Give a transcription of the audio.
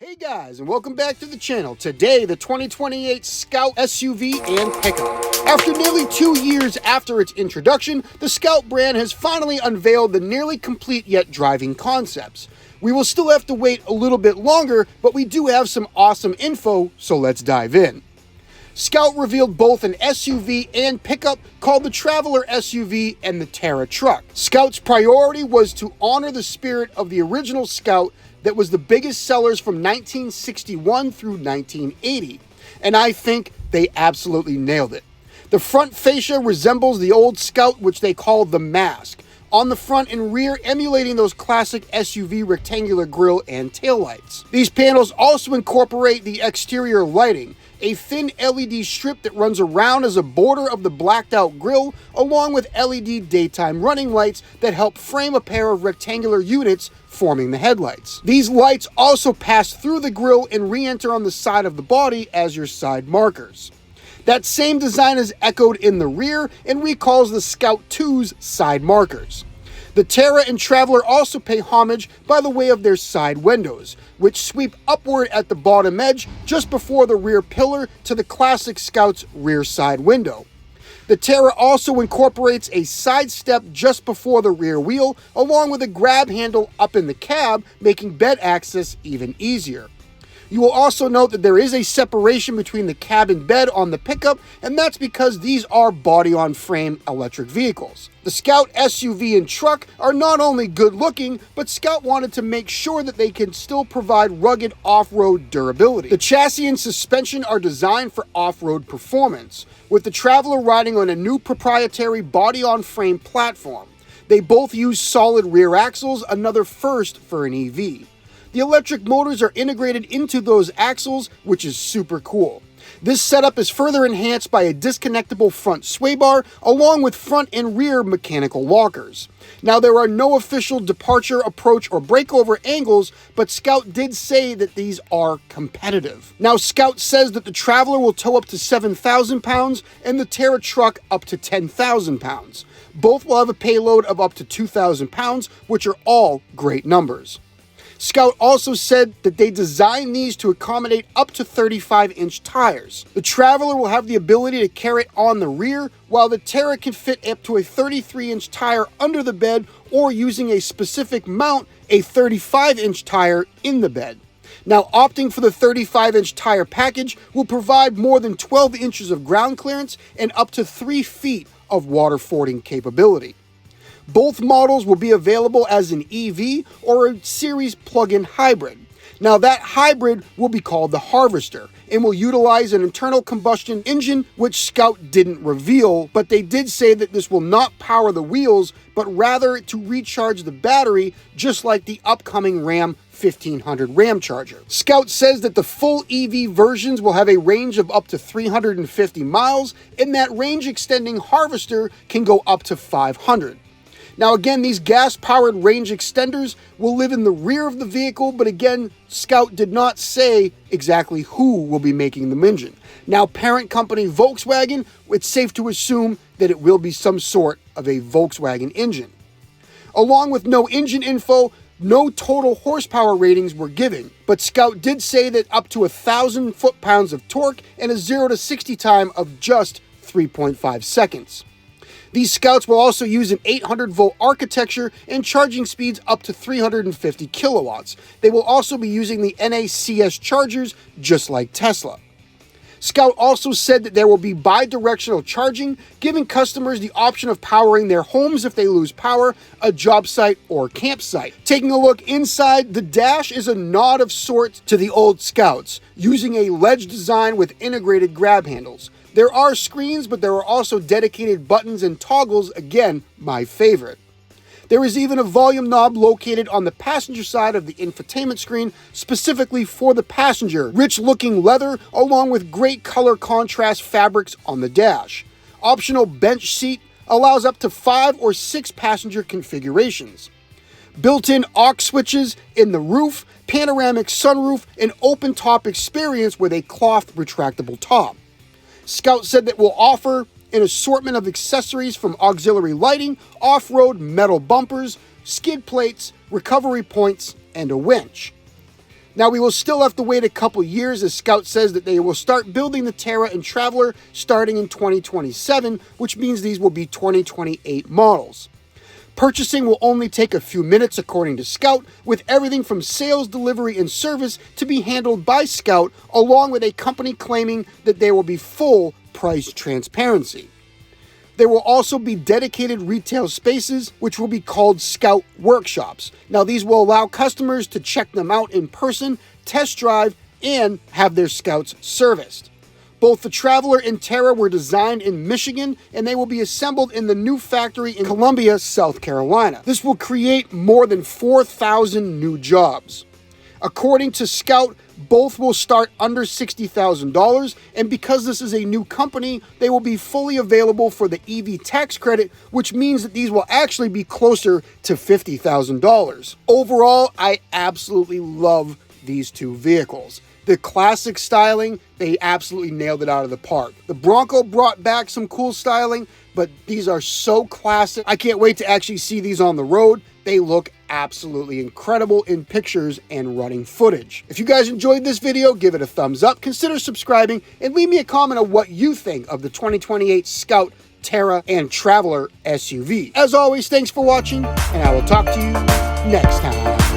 Hey guys, and welcome back to the channel. Today, the 2028 Scout SUV and pickup. After nearly 2 years after its introduction, the Scout brand has finally unveiled the nearly complete yet driving concepts. We will still have to wait a little bit longer, but we do have some awesome info, so let's dive in. Scout revealed both an SUV and pickup called the Traveler SUV and the Terra truck. Scout's priority was to honor the spirit of the original Scout that was the biggest sellers from 1961 through 1980, and I think they absolutely nailed it. The front fascia resembles the old Scout, which they call the Mask, on the front and rear emulating those classic SUV rectangular grille and taillights. These panels also incorporate the exterior lighting, a thin LED strip that runs around as a border of the blacked out grille, along with LED daytime running lights that help frame a pair of rectangular units forming the headlights. These lights also pass through the grille and re-enter on the side of the body as your side markers. That same design is echoed in the rear and recalls the Scout 2's side markers. The Terra and Traveler also pay homage by the way of their side windows, which sweep upward at the bottom edge just before the rear pillar to the classic Scout's rear side window. The Terra also incorporates a side step just before the rear wheel, along with a grab handle up in the cab, making bed access even easier. You will also note that there is a separation between the cab and bed on the pickup, and that's because these are body-on-frame electric vehicles. The Scout SUV and truck are not only good looking, but Scout wanted to make sure that they can still provide rugged off-road durability. The chassis and suspension are designed for off-road performance, with the Traveler riding on a new proprietary body-on-frame platform. They both use solid rear axles, another first for an EV. The electric motors are integrated into those axles, which is super cool. This setup is further enhanced by a disconnectable front sway bar, along with front and rear mechanical lockers. Now, there are no official departure, approach, or breakover angles, but Scout did say that these are competitive. Now, Scout says that the Traveler will tow up to 7,000 pounds and the Terra truck up to 10,000 pounds. Both will have a payload of up to 2,000 pounds, which are all great numbers. Scout also said that they designed these to accommodate up to 35-inch tires. The Traveler will have the ability to carry it on the rear, while the Terra can fit up to a 33-inch tire under the bed, or using a specific mount, a 35-inch tire in the bed. Now, opting for the 35-inch tire package will provide more than 12 inches of ground clearance and up to 3 feet of water fording capability. Both models will be available as an EV or a series plug-in hybrid. Now, that hybrid will be called the Harvester and will utilize an internal combustion engine, which Scout didn't reveal, but they did say that this will not power the wheels, but rather to recharge the battery, just like the upcoming Ram 1500 Ramcharger. Scout says that the full EV versions will have a range of up to 350 miles, and that range extending Harvester can go up to 500. Now again, these gas-powered range extenders will live in the rear of the vehicle, but again, Scout did not say exactly who will be making the engine. Now, parent company Volkswagen, it's safe to assume that it will be some sort of a Volkswagen engine. Along with no engine info, no total horsepower ratings were given, but Scout did say that up to 1,000 foot-pounds of torque and a 0 to 60 time of just 3.5 seconds. These Scouts will also use an 800-volt architecture and charging speeds up to 350 kilowatts. They will also be using the NACS chargers, just like Tesla. Scout also said that there will be bi-directional charging, giving customers the option of powering their homes if they lose power, a job site, or campsite. Taking a look inside, the dash is a nod of sorts to the old Scouts, using a ledge design with integrated grab handles. There are screens, but there are also dedicated buttons and toggles, again, my favorite. There is even a volume knob located on the passenger side of the infotainment screen, specifically for the passenger. Rich-looking leather, along with great color contrast fabrics on the dash. Optional bench seat allows up to 5 or 6 passenger configurations. Built-in aux switches in the roof, panoramic sunroof, and open-top experience with a cloth retractable top. Scout said that will offer an assortment of accessories from auxiliary lighting, off-road metal bumpers, skid plates, recovery points, and a winch. Now, we will still have to wait a couple years, as Scout says that they will start building the Terra and Traveler starting in 2027, which means these will be 2028 models. Purchasing will only take a few minutes, according to Scout, with everything from sales, delivery, and service to be handled by Scout, along with a company claiming that there will be full price transparency. There will also be dedicated retail spaces, which will be called Scout Workshops. Now, these will allow customers to check them out in person, test drive, and have their Scouts serviced. Both the Traveler and Terra were designed in Michigan, and they will be assembled in the new factory in Columbia, South Carolina. This will create more than 4,000 new jobs. According to Scout, both will start under $60,000, and because this is a new company, they will be fully available for the EV tax credit, which means that these will actually be closer to $50,000. Overall, I absolutely love these two vehicles. The classic styling, they absolutely nailed it out of the park. The Bronco brought back some cool styling, but these are so classic. I can't wait to actually see these on the road. They look absolutely incredible in pictures and running footage. If you guys enjoyed this video, give it a thumbs up, consider subscribing, and leave me a comment on what you think of the 2028 Scout, Terra, and Traveler SUV. As always, thanks for watching, and I will talk to you next time.